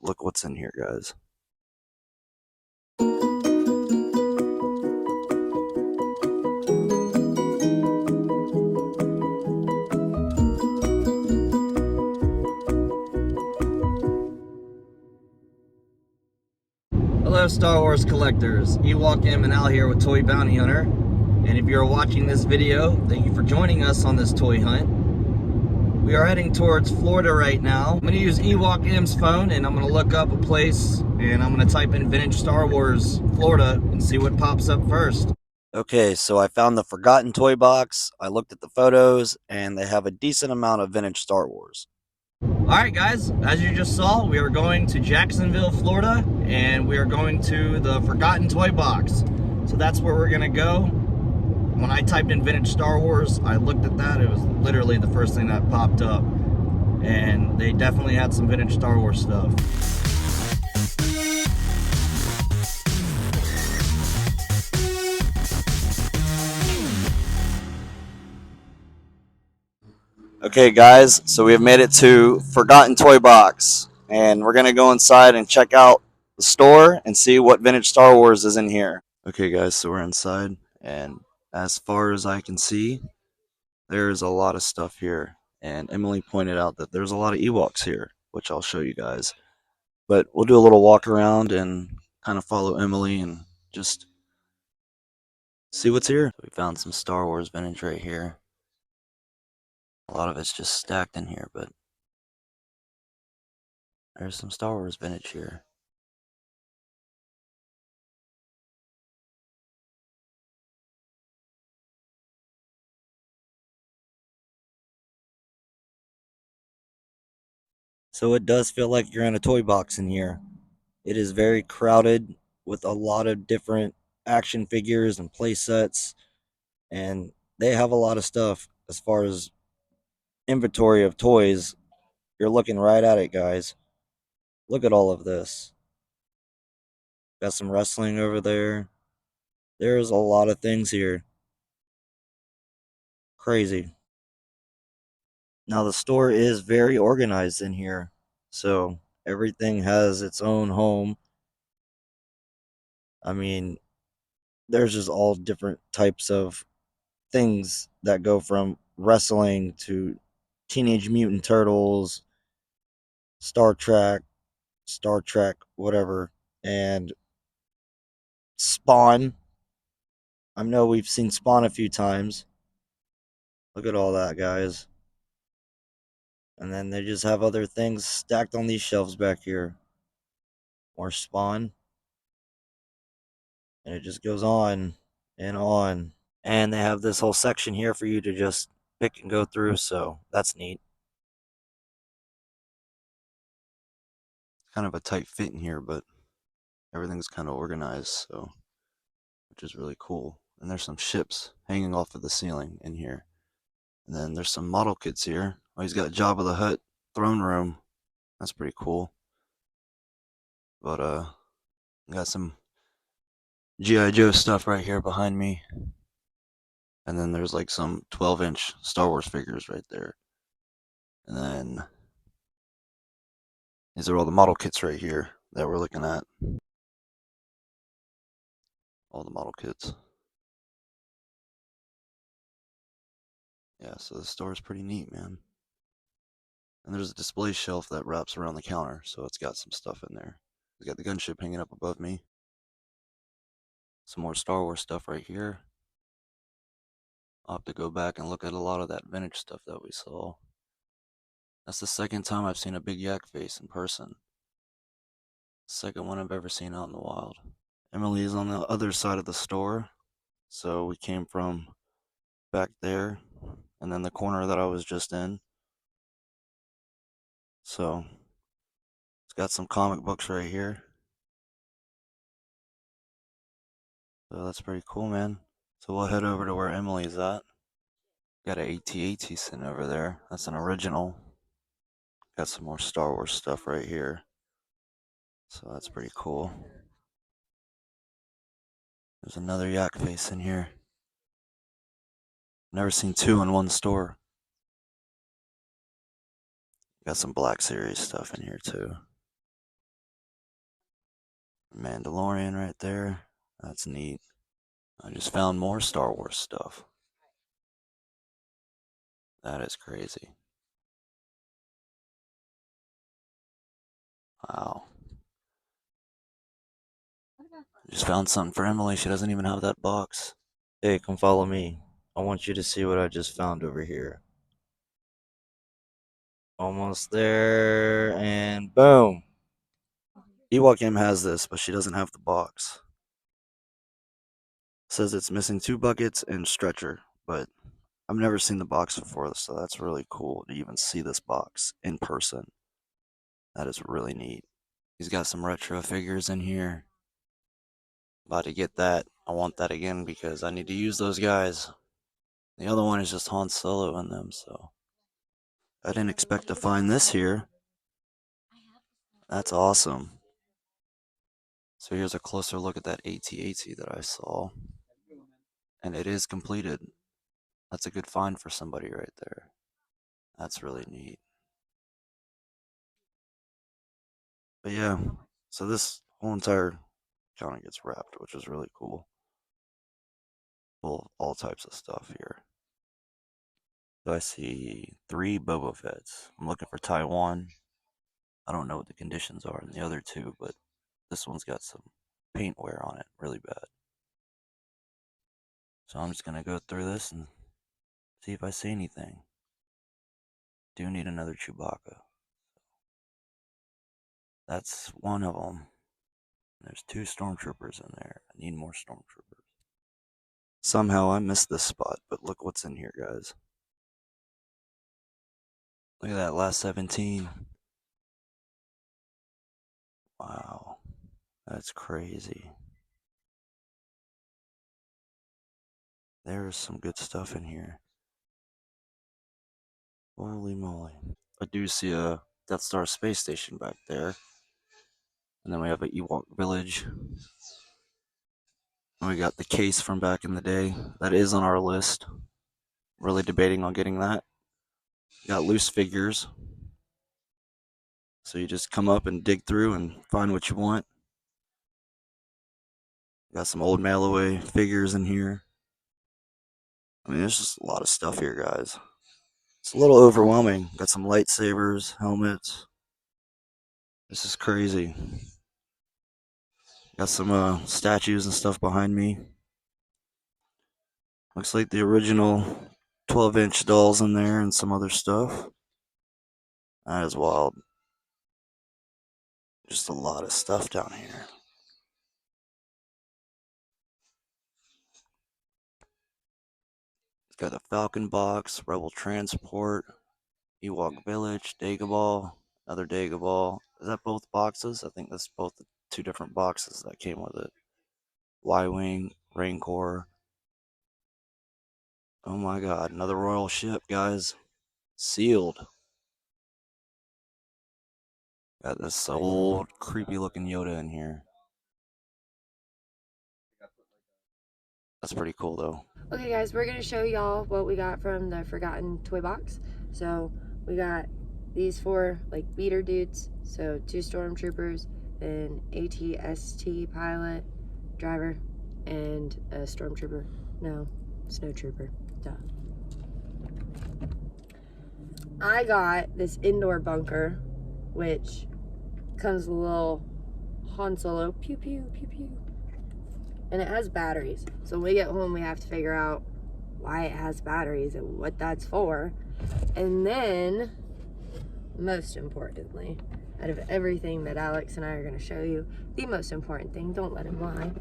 look what's in here, guys. Hello Star Wars collectors, Ewok M and Al here with Toy Bounty Hunter, and if you're watching this video, thank you for joining us on this toy hunt. We are heading towards Florida right now. I'm going to use Ewok M's phone and I'm going to look up a place and I'm going to type in Vintage Star Wars Florida and see what pops up first. Okay, so I found the Forgotten Toy Box, I looked at the photos, and they have a decent amount of vintage Star Wars. Alright guys, as you just saw, we are going to Jacksonville, Florida, and we are going to the Forgotten Toy Box. So that's where we're going to go. When I typed in Vintage Star Wars, I looked at that, it was literally the first thing that popped up. And they definitely had some Vintage Star Wars stuff. Okay guys, so we have made it to Forgotten Toy Box, and we're gonna go inside and check out the store and see what vintage Star Wars is in here. Okay guys, so we're inside, and as far as I can see, there's a lot of stuff here, and Emily pointed out that there's a lot of Ewoks here, which I'll show you guys. But we'll do a little walk around and kind of follow Emily and just see what's here. We found some Star Wars vintage right here. A lot of it's just stacked in here, but there's some Star Wars vintage here. So it does feel like you're in a toy box in here. It is very crowded with a lot of different action figures and play sets, and they have a lot of stuff as far as inventory of toys. You're looking right at it, guys. Look at all of this. Got some wrestling over there. There's a lot of things here. Crazy. Now the store is very organized in here, so everything has its own home. I mean, there's just all different types of things that go from wrestling to Teenage Mutant Turtles, Star Trek, whatever, and Spawn. I know we've seen Spawn a few times. Look at all that, guys. And then they just have other things stacked on these shelves back here. More Spawn. And it just goes on and on. And they have this whole section here for you to just pick and go through, so that's neat. Kind of a tight fit in here, but everything's kind of organized, so which is really cool. And there's some ships hanging off of the ceiling in here. And then there's some model kits here. Oh, he's got Jabba the Hutt throne room. That's pretty cool. But got some G.I. Joe stuff right here behind me. And then there's like some 12-inch Star Wars figures right there. And then these are all the model kits right here that we're looking at. All the model kits. Yeah, so the store is pretty neat, man. And there's a display shelf that wraps around the counter, so it's got some stuff in there. We got the gunship hanging up above me. Some more Star Wars stuff right here. I'll have to go back and look at a lot of that vintage stuff that we saw. That's the second time I've seen a big yak face in person. Second one I've ever seen out in the wild. Emily is on the other side of the store, so we came from back there, and then the corner that I was just in. So, it's got some comic books right here. So that's pretty cool, man. So we'll head over to where Emily's at. Got a AT-AT sitting over there. That's an original. Got some more Star Wars stuff right here. So that's pretty cool. There's another yak face in here. Never seen two in one store. Got some Black Series stuff in here too. Mandalorian right there. That's neat. I just found more Star Wars stuff. That is crazy. Wow. Just found something for Emily. She doesn't even have that box. Hey, come follow me. I want you to see what I just found over here. Almost there, and boom. Ewok M has this, but she doesn't have the box. Says it's missing 2 buckets and stretcher, but I've never seen the box before, so that's really cool to even see this box in person. That is really neat. He's got some retro figures in here. About to get that. I want that again because I need to use those guys. The other one is just Han Solo in them, so I didn't expect to find this here. That's awesome. So here's a closer look at that AT-AT that I saw. And it is completed. That's a good find for somebody right there. That's really neat. But yeah, so this whole entire counter gets wrapped, which is really cool. Full of all types of stuff here. So I see 3 Boba Fett's. I'm looking for Taiwan. I don't know what the conditions are in the other 2, but this one's got some paint wear on it, really bad. So I'm just gonna go through this and see if I see anything. Do need another Chewbacca. That's one of them. There's 2 stormtroopers in there. I need more stormtroopers. Somehow I missed this spot, but look what's in here, guys. Look at that last 17. Wow. That's crazy. There's some good stuff in here. Holy moly. I do see a Death Star space station back there. And then we have an Ewok village. And we got the case from back in the day. That is on our list. Really debating on getting that. Got loose figures. So you just come up and dig through and find what you want. Got some old mail away figures in here. I mean, there's just a lot of stuff here, guys. It's a little overwhelming. Got some lightsabers, helmets. This is crazy. Got some statues and stuff behind me. Looks like the original 12-inch dolls in there and some other stuff. That is wild. Just a lot of stuff down here. It's got a Falcon box, Rebel Transport, Ewok Village, Dagobah, another Dagobah. Is that both boxes? I think that's both the 2 different boxes that came with it. Y-Wing, Rancor. Oh my god, another royal ship, guys. Sealed. Got this old, creepy looking Yoda in here. That's pretty cool though. Okay guys, we're gonna show y'all what we got from the Forgotten Toy Box. So we got these 4 like beater dudes. So 2 stormtroopers, an AT-ST pilot, driver, and a stormtrooper. No, snowtrooper. Duh. I got this indoor bunker, which comes with a little Han Solo pew pew pew pew. And it has batteries. So when we get home, we have to figure out why it has batteries and what that's for. And then, most importantly, out of everything that Alex and I are going to show you, the most important thing, don't let him lie.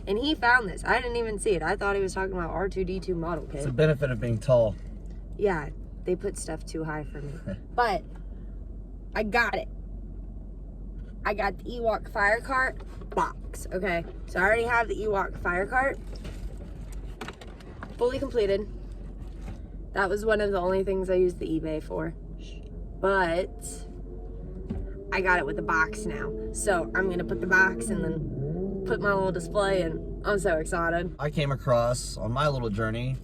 And he found this. I didn't even see it. I thought he was talking about R2-D2 model kit. It's the benefit of being tall. Yeah, they put stuff too high for me. But I got it. I got the Ewok fire cart box, okay? So I already have the Ewok fire cart. Fully completed. That was one of the only things I used the eBay for. But I got it with the box now. So I'm gonna put the box and then put my little display in. I'm so excited. I came across on my little journey.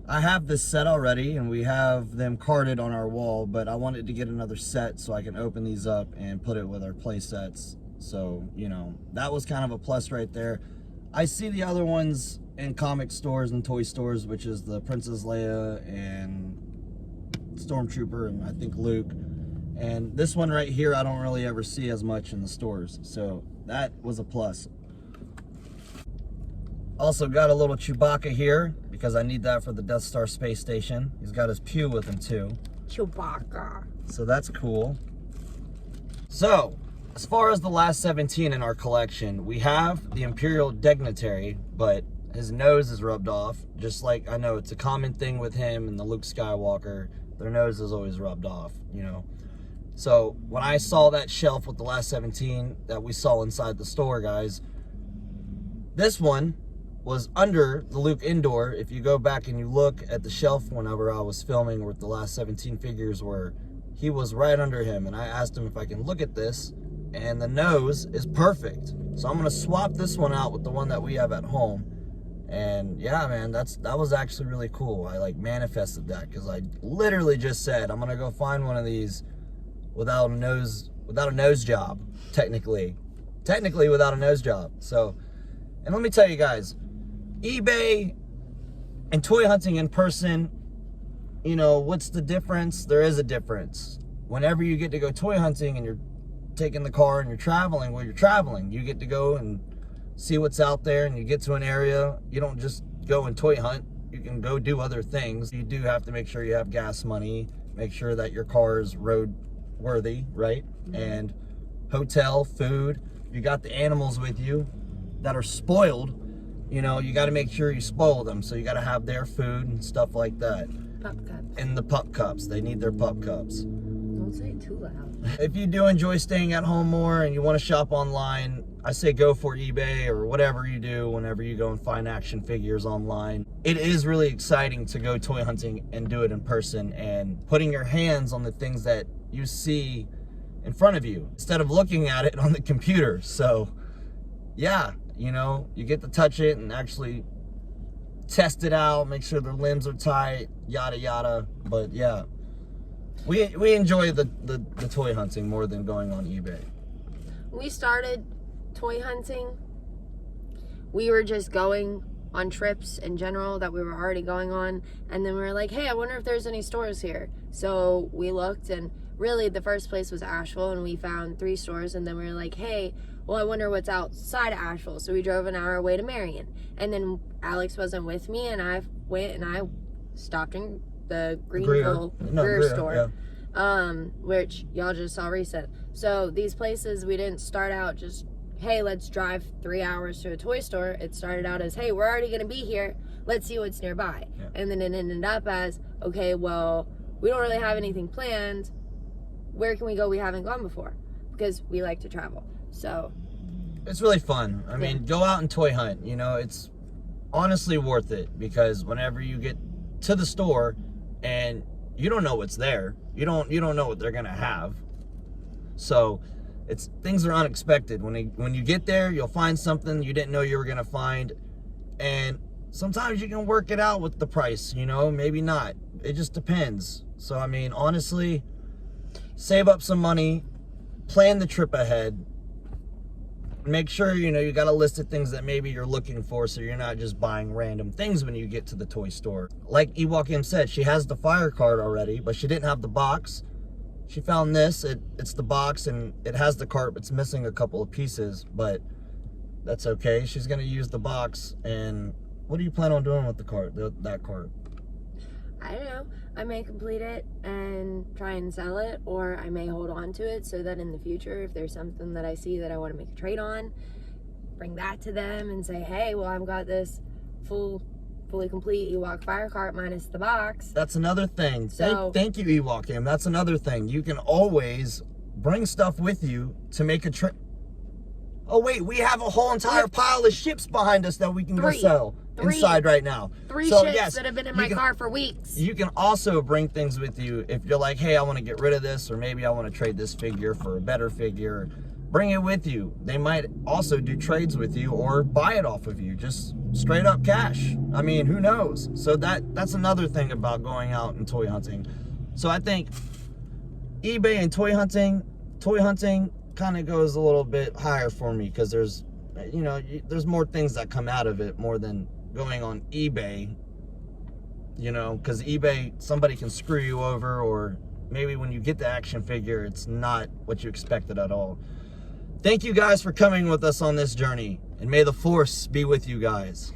I have this set already and we have them carded on our wall, but I wanted to get another set so I can open these up and put it with our play sets So, you know, that was kind of a plus right there. I see the other ones in comic stores and toy stores, which is the Princess Leia and Stormtrooper and I think Luke. And this one right here, I don't really ever see as much in the stores. So that was a plus. Also got a little Chewbacca here because I need that for the Death Star space station. He's got his pew with him too. Chewbacca. So that's cool. So, as far as the last 17 in our collection, we have the Imperial Dignitary, but his nose is rubbed off. Just like, I know it's a common thing with him and the Luke Skywalker. Their nose is always rubbed off, you know. So, when I saw that shelf with the last 17 that we saw inside the store, guys, this one was under the Luke Indoor. If you go back and you look at the shelf whenever I was filming where the last 17 figures were, he was right under him. And I asked him if I can look at this, and the nose is perfect. So I'm gonna swap this one out with the one that we have at home. And yeah, man, that was actually really cool. I like manifested that because I literally just said I'm gonna go find one of these without a nose job, technically without a nose job. So, and let me tell you guys, eBay and toy hunting in person, you know, what's the difference? There is a difference. Whenever you get to go toy hunting and you're taking the car and you're traveling, well, you're traveling. You get to go and see what's out there, and you get to an area. You don't just go and toy hunt. You can go do other things. You do have to make sure you have gas money, make sure that your car is road worthy, right? And hotel, food. You got the animals with you that are spoiled. You know, you got to make sure you spoil them. So you got to have their food and stuff like that. Pup cups. And the pup cups. They need their pup cups. Don't say it too loud. If you do enjoy staying at home more and you want to shop online, I say go for eBay or whatever you do whenever you go and find action figures online. It is really exciting to go toy hunting and do it in person and putting your hands on the things that you see in front of you instead of looking at it on the computer. So yeah, you know, you get to touch it and actually test it out, make sure their limbs are tight, yada yada. But yeah, we enjoy the toy hunting more than going on eBay. We started toy hunting. We were just going on trips in general that we were already going on, and then we were like, hey, I wonder if there's any stores here. So we looked, and really the first place was Asheville, and we found 3 stores, and then we were like, hey, well, I wonder what's outside of Asheville. So we drove an hour away to Marion, and then Alex wasn't with me, and I went and I stopped in the Greer store, yeah. Which y'all just saw recent. So these places, we didn't start out just, hey, let's drive 3 hours to a toy store. It started out as, hey, we're already going to be here. Let's see what's nearby. Yeah. And then it ended up as, okay, well, we don't really have anything planned. Where can we go we haven't gone before? Because we like to travel. So it's really fun. I mean, go out and toy hunt. You know, it's honestly worth it because whenever you get to the store and you don't know what's there, you don't know what they're gonna have. So things are unexpected. When you get there, you'll find something you didn't know you were gonna find, and sometimes you can work it out with the price. You know, maybe not. It just depends. So I mean, honestly, save up some money, plan the trip ahead. Make sure, you know, you got a list of things that maybe you're looking for so you're not just buying random things when you get to the toy store. Like Ewok said, she has the fire cart already, but she didn't have the box. She found this. It's the box, and it has the cart, but it's missing a couple of pieces, but that's okay. She's going to use the box. And what do you plan on doing with the cart, that cart? I don't know. I may complete it and try and sell it, or I may hold on to it so that in the future, if there's something that I see that I want to make a trade on, bring that to them and say, hey, well, I've got this fully complete Ewok fire cart minus the box. That's another thing. So, thank you, Ewok. That's another thing. You can always bring stuff with you to make a trip. Oh, wait, we have a whole entire pile of ships behind us that we can go sell inside right now. 3 ships that have been in my car for weeks. You can also bring things with you if you're like, hey, I want to get rid of this, or maybe I want to trade this figure for a better figure. Bring it with you. They might also do trades with you or buy it off of you, just straight up cash. I mean, who knows? So that's another thing about going out and toy hunting. So I think eBay and toy hunting kind of goes a little bit higher for me, because there's, you know, there's more things that come out of it more than going on eBay, you know, because eBay, somebody can screw you over, or maybe when you get the action figure, it's not what you expected at all. Thank you guys for coming with us on this journey, and may the force be with you guys.